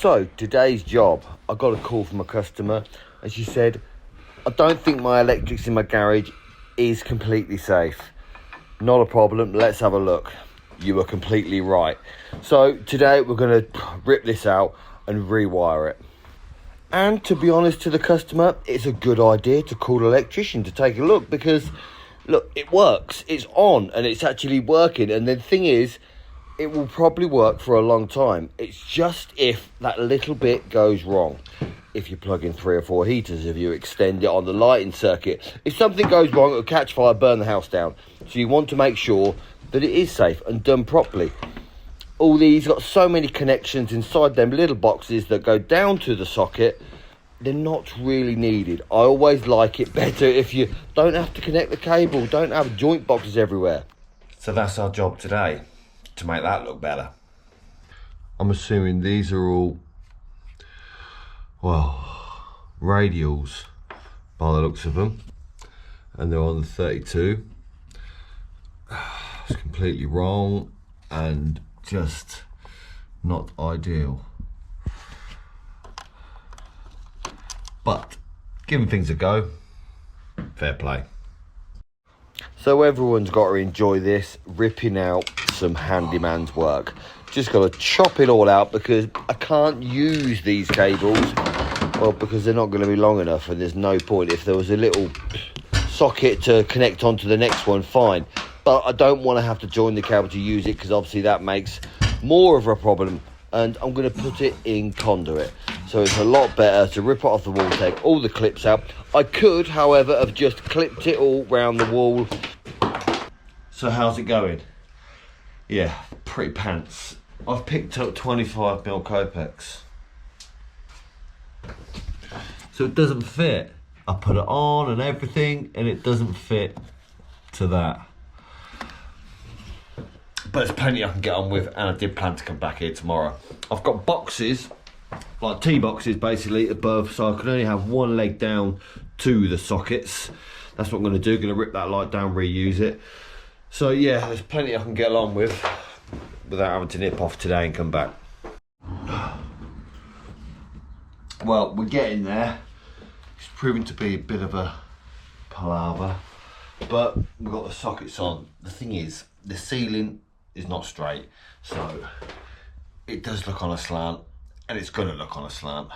So today's job, I got a call from a customer and she said, I don't think my electrics in my garage is completely safe. Not a problem, let's have a look. You were completely right. So today we're going to rip this out and rewire it. And to be honest to the customer, it's a good idea to call an electrician to take a look, because look, it works, it's on and it's actually working. And the thing is, it will probably work for a long time. It's just if that little bit goes wrong. If you plug in 3 or 4 heaters, if you extend it on the lighting circuit, if something goes wrong, it'll catch fire, burn the house down. So you want to make sure that it is safe and done properly. All these got so many connections inside them little boxes that go down to the socket. They're not really needed. I always like it better if you don't have to connect the cable, don't have joint boxes everywhere. So that's our job today, to make that look better. I'm assuming these are all, well, radials by the looks of them, and they're on the 32. It's completely wrong and just not ideal, but giving things a go, fair play. So everyone's got to enjoy this, ripping out some handyman's work. Just got to chop it all out because I can't use these cables, well, because they're not going to be long enough, and there's no point. If there was a little socket to connect onto the next one, fine, but I don't want to have to join the cable to use it, because obviously that makes more of a problem. And I'm going to put it in conduit, so it's a lot better to rip it off the wall, take all the clips out. I could, however, have just clipped it all round the wall. So how's it going? Yeah, pretty pants. I've picked up 25mm Copex, so it doesn't fit. I put it on and everything, and it doesn't fit to that. But there's plenty I can get on with, and I did plan to come back here tomorrow. I've got boxes, like T-boxes basically, above, so I can only have one leg down to the sockets. That's what I'm going to do, going to rip that light down, reuse it. So yeah, there's plenty I can get along with without having to nip off today and come back. Well, we're getting there. It's proving to be a bit of a palaver, but we've got the sockets on. The thing is, the ceiling is not straight, so it does look on a slant, and it's going to look on a slant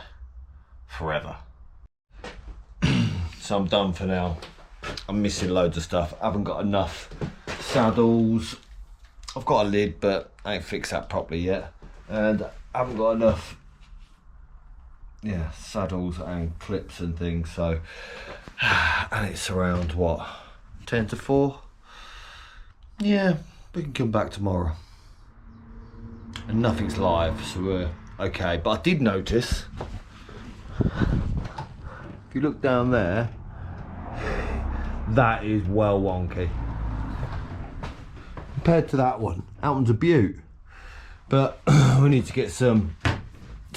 forever. So I'm done for now. I'm missing loads of stuff. I haven't got enough saddles. I've got a lid, but I ain't fixed that properly yet, and I haven't got enough saddles and clips and things. So and it's around what, 10 to 4. Yeah, we can come back tomorrow. And nothing's live, so we're okay. But I did notice, if you look down there, that is well wonky compared to that one. That one's a beaut, but we need to get some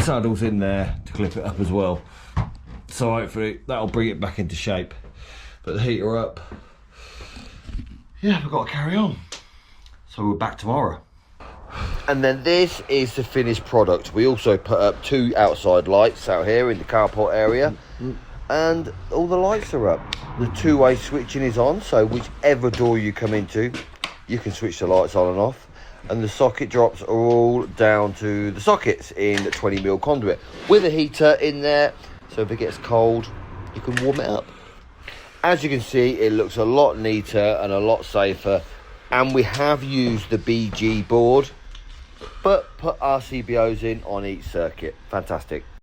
saddles in there to clip it up as well, so hopefully that'll bring it back into shape. But the heater up, yeah, we've got to carry on. So we're back tomorrow. And then this is the finished product. We also put up 2 outside lights out here in the carport area, and all the lights are up. The 2-way switching is on, so whichever door you come into, you can switch the lights on and off. And the socket drops are all down to the sockets in the 20mm conduit with a heater in there, so if it gets cold, you can warm it up. As you can see, it looks a lot neater and a lot safer. And we have used the BG board, but put RCBOs in on each circuit. Fantastic.